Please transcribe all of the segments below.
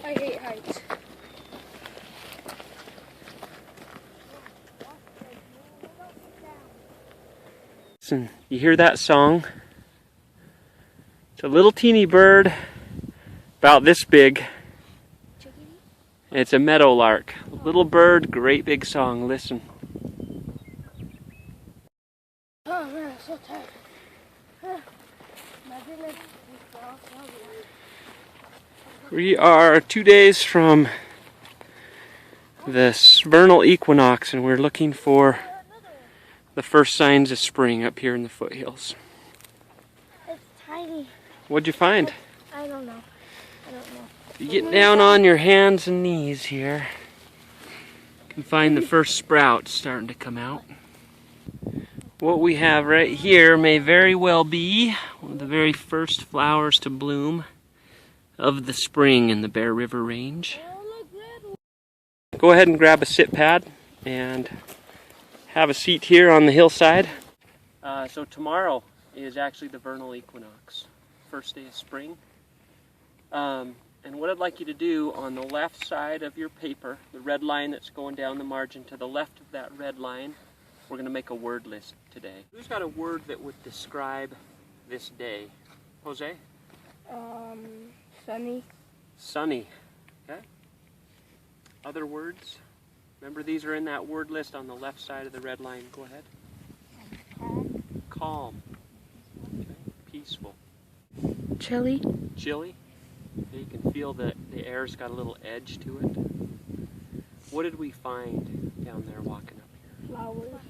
I hate heights. Listen, you hear that song? It's a little teeny bird, about this big. It's a meadowlark. Little bird, great big song. Listen. Oh man, I'm so tired. My goodness. We are 2 days from the vernal equinox, and we're looking for the first signs of spring up here in the foothills. It's tiny. What'd you find? I don't know. You get down on your hands and knees here, you can find the first sprouts starting to come out. What we have right here may very well be one of the very first flowers to bloom of the spring in the Bear River Range. Go ahead and grab a sit pad and have a seat here on the hillside. So tomorrow is actually the vernal equinox, first day of spring. And what I'd like you to do on the left side of your paper, the red line that's going down the margin, to the left of that red line, we're going to make a word list today. Who's got a word that would describe this day? Jose? Sunny. Sunny. Okay. Other words? Remember, these are in that word list on the left side of the red line. Go ahead. Calm. Calm. Okay. Peaceful. Chilly. Chilly. Okay, you can feel that the air's got a little edge to it. What did we find down there walking up here? Flowers.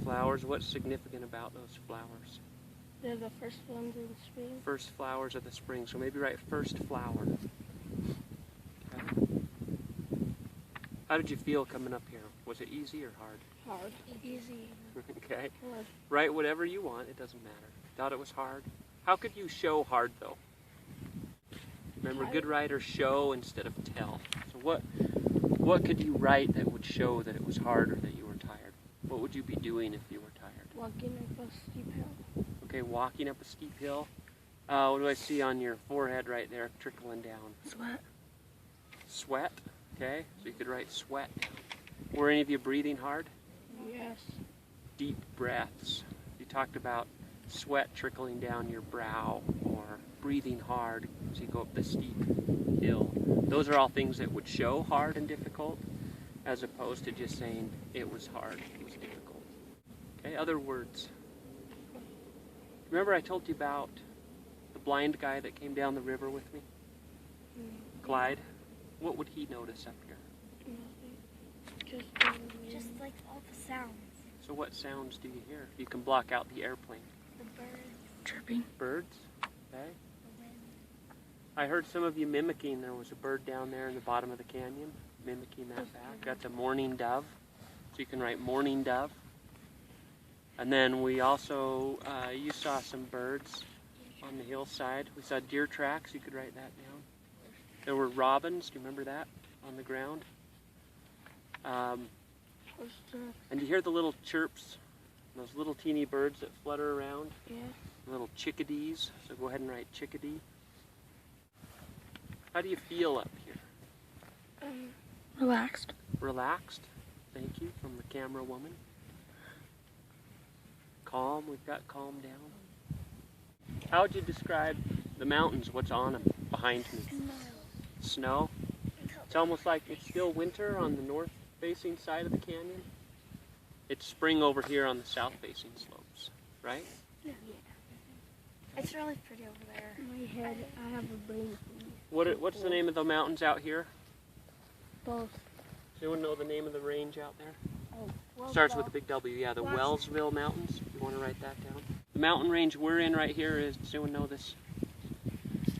Flowers. What's significant about those flowers? They're the first ones in spring. First flowers of the spring. So maybe write first flower. Okay. How did you feel coming up here? Was it easy or hard? Hard. Easy. Okay. Hard. Write whatever you want. It doesn't matter. Thought it was hard? How could you show hard though? Remember, good writers show instead of tell. So what could you write that would show that it was hard or that you were tired? What would you be doing if you were tired? Walking up a steep hill. Okay, walking up a steep hill. What do I see on your forehead right there trickling down? Sweat. Sweat. Okay, so you could write sweat down. Were any of you breathing hard? Yes. Deep breaths. You talked about sweat trickling down your brow or breathing hard as you go up the steep hill. Those are all things that would show hard and difficult, as opposed to just saying it was hard, it was difficult. Okay, other words. Remember I told you about the blind guy that came down the river with me? Clyde? What would he notice up here? Just like all the sounds. So what sounds do you hear? You can block out the airplane. The birds. Chirping. Birds? Okay. The wind. I heard some of you mimicking. There was a bird down there in the bottom of the canyon, mimicking that back. That's a mourning dove. So you can write mourning dove. And then we also, you saw some birds on the hillside. We saw deer tracks. You could write that down. There were robins. Do you remember that? On the ground. And you hear the little chirps, those little teeny birds that flutter around? Yeah. Little chickadees. So go ahead and write chickadee. How do you feel up here? Relaxed. Relaxed. Thank you, from the camera woman. Calm. We've got calm down. How would you describe the mountains? What's on them behind me? Snow. It's almost like it's still winter on the north-facing side of the canyon. It's spring over here on the south-facing slopes, right? Yeah. It's really pretty over there. In my head, I have a brain freeze. What's the name of the mountains out here? Both. Does anyone know the name of the range out there? Oh, Starts with a big W, yeah, the Wellsville Mountains, if you want to write that down. The mountain range we're in right here is, does anyone know this?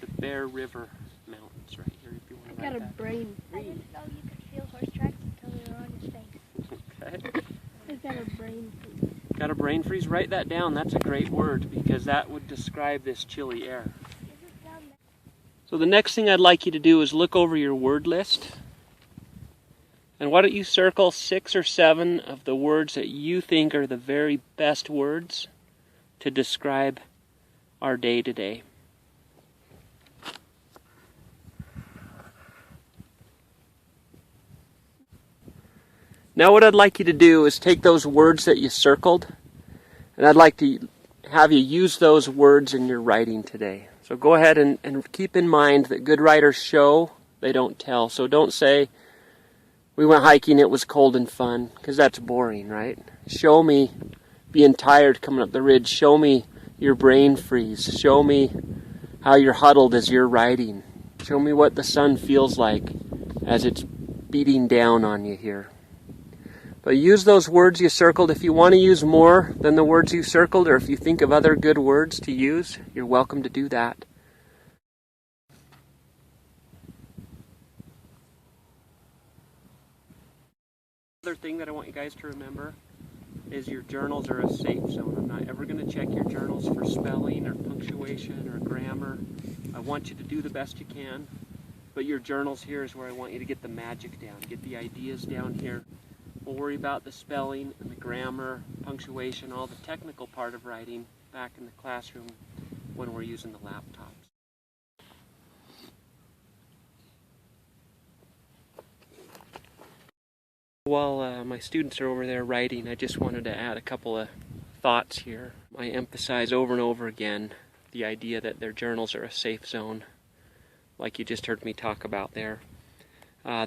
The Bear River Mountains right here, if you want to write that. I got a brain freeze. I didn't know you could feel horse tracks until they were on his face. Okay. I got a brain freeze. Got a brain freeze? Write that down. That's a great word because that would describe this chilly air. So the next thing I'd like you to do is look over your word list. And why don't you circle 6 or 7 of the words that you think are the very best words to describe our day today. Now what I'd like you to do is take those words that you circled, and I'd like to have you use those words in your writing today. So go ahead and keep in mind that good writers show, they don't tell. So don't say, we went hiking, it was cold and fun, because that's boring, right? Show me being tired coming up the ridge. Show me your brain freeze. Show me how you're huddled as you're writing. Show me what the sun feels like as it's beating down on you here. But use those words you circled. If you want to use more than the words you circled, or if you think of other good words to use, you're welcome to do that. Another thing that I want you guys to remember is your journals are a safe zone. I'm not ever going to check your journals for spelling or punctuation or grammar. I want you to do the best you can, but your journals here is where I want you to get the magic down, get the ideas down here. We'll worry about the spelling and the grammar, punctuation, all the technical part of writing back in the classroom when we're using the laptops. While my students are over there writing, I just wanted to add a couple of thoughts here. I emphasize over and over again the idea that their journals are a safe zone, like you just heard me talk about there.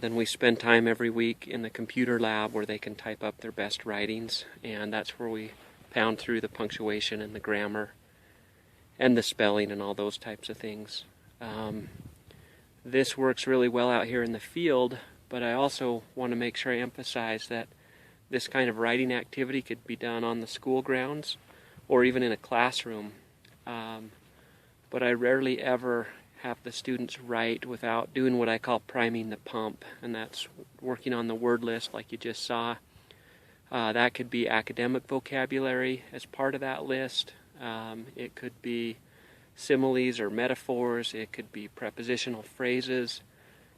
Then we spend time every week in the computer lab where they can type up their best writings, and that's where we pound through the punctuation and the grammar and the spelling and all those types of things. This works really well out here in the field, but I also want to make sure I emphasize that this kind of writing activity could be done on the school grounds or even in a classroom. But I rarely ever have the students write without doing what I call priming the pump, and that's working on the word list like you just saw. That could be academic vocabulary as part of that list. It could be similes or metaphors. It could be prepositional phrases.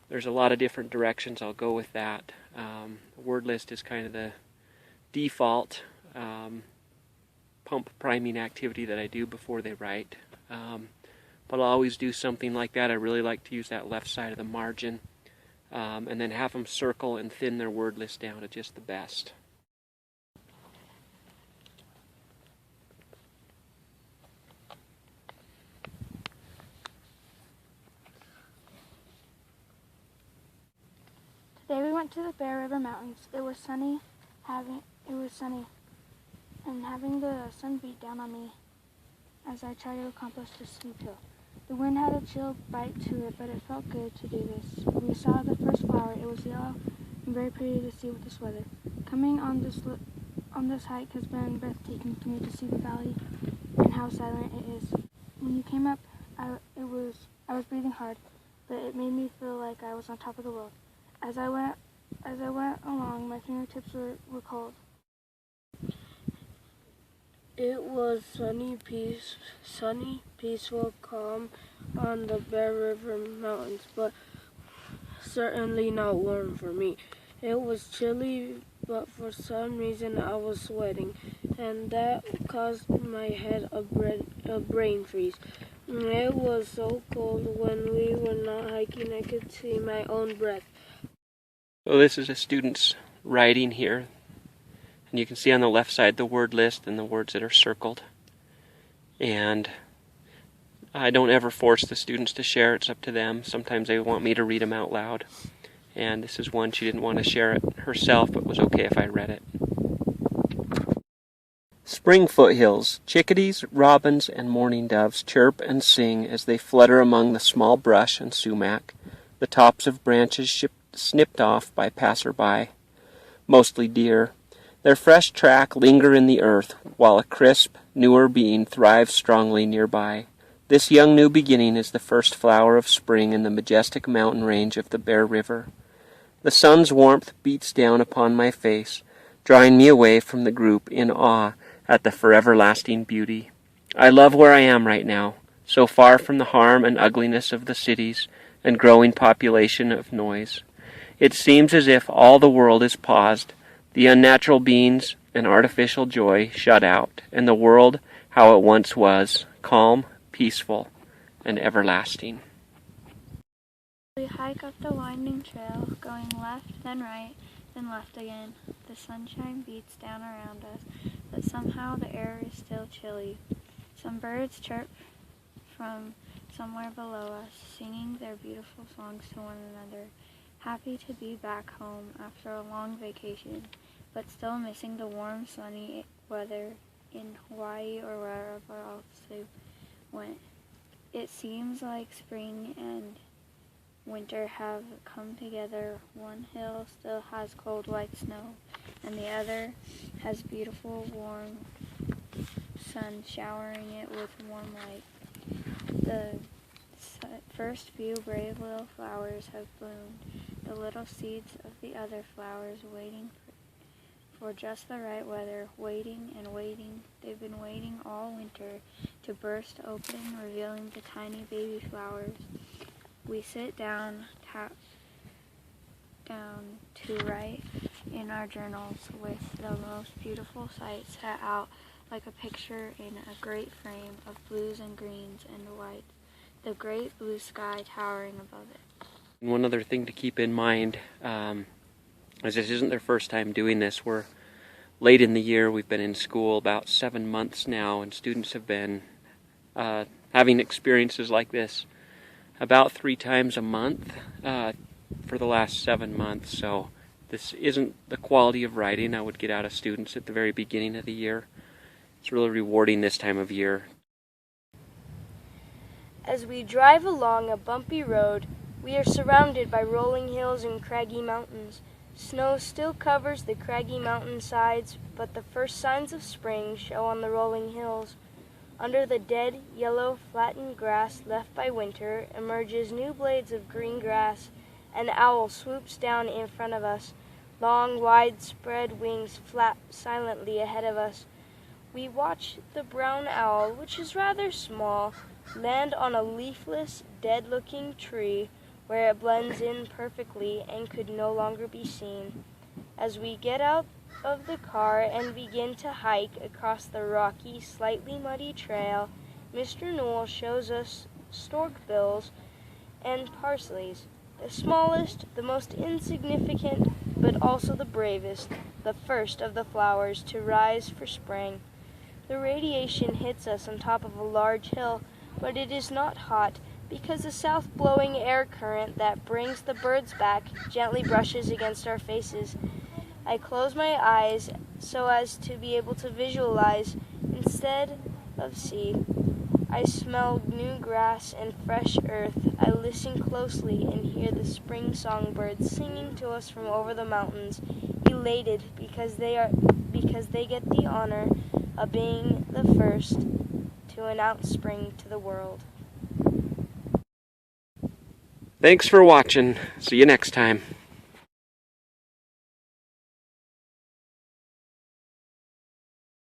There's a lot of different directions I'll go with that. The word list is kind of the default pump priming activity that I do before they write. But I'll always do something like that. I really like to use that left side of the margin and then have them circle and thin their word list down to just the best. Today we went to the Bear River Mountains. It was sunny, and having the sun beat down on me as I tried to accomplish this steep hill. The wind had a chill bite to it, but it felt good to do this. When we saw the first flower, it was yellow and very pretty to see with this weather. Coming on this hike has been breathtaking to me to see the valley and how silent it is. When you came up, I was breathing hard, but it made me feel like I was on top of the world. As I went along, my fingertips were cold. It was sunny, peaceful, calm on the Bear River Mountains, but certainly not warm for me. It was chilly, but for some reason I was sweating, and that caused my head a brain freeze. It was so cold when we were not hiking I could see my own breath. So this is a student's writing here. And you can see on the left side the word list and the words that are circled. And I don't ever force the students to share. It's up to them. Sometimes they want me to read them out loud. And this is one she didn't want to share it herself, but was okay if I read it. Spring foothills, chickadees, robins, and mourning doves chirp and sing as they flutter among the small brush and sumac, the tops of branches snipped off by passerby, mostly deer. Their fresh track linger in the earth, while a crisp, newer being thrives strongly nearby. This young new beginning is the first flower of spring in the majestic mountain range of the Bear River. The sun's warmth beats down upon my face, drawing me away from the group in awe at the forever-lasting beauty. I love where I am right now, so far from the harm and ugliness of the cities and growing population of noise. It seems as if all the world is paused, the unnatural beings and artificial joy shut out, and the world how it once was, calm, peaceful, and everlasting. We hike up the winding trail, going left then right, then left again. The sunshine beats down around us, but somehow the air is still chilly. Some birds chirp from somewhere below us, singing their beautiful songs to one another, happy to be back home after a long vacation, but still missing the warm, sunny weather in Hawaii or wherever else they went. It seems like spring and winter have come together. One hill still has cold white snow, and the other has beautiful warm sun showering it with warm light. The first few brave little flowers have bloomed, the little seeds of the other flowers waiting for just the right weather, waiting and waiting. They've been waiting all winter to burst open, revealing the tiny baby flowers. We sit down to write in our journals with the most beautiful sights set out like a picture in a great frame of blues and greens and whites, the great blue sky towering above it. One other thing to keep in mind, as this isn't their first time doing this, we're late in the year. We've been in school about 7 months now, and students have been having experiences like this about 3 times a month for the last 7 months. So this isn't the quality of writing I would get out of students at the very beginning of the year. It's really rewarding this time of year. As we drive along a bumpy road, we are surrounded by rolling hills and craggy mountains. Snow still covers the craggy mountain sides, but the first signs of spring show on the rolling hills. Under the dead, yellow, flattened grass left by winter emerges new blades of green grass. An owl swoops down in front of us. Long, widespread wings flap silently ahead of us. We watch the brown owl, which is rather small, land on a leafless, dead-looking tree where it blends in perfectly and could no longer be seen. As we get out of the car and begin to hike across the rocky, slightly muddy trail, Mr. Newell shows us storkbills and parsleys, the smallest, the most insignificant, but also the bravest, the first of the flowers to rise for spring. The radiation hits us on top of a large hill, but it is not hot, because the south-blowing air current that brings the birds back gently brushes against our faces. I close my eyes so as to be able to visualize instead of see. I smell new grass and fresh earth. I listen closely and hear the spring songbirds singing to us from over the mountains, elated because they get the honor of being the first to announce spring to the world. Thanks for watching. See you next time.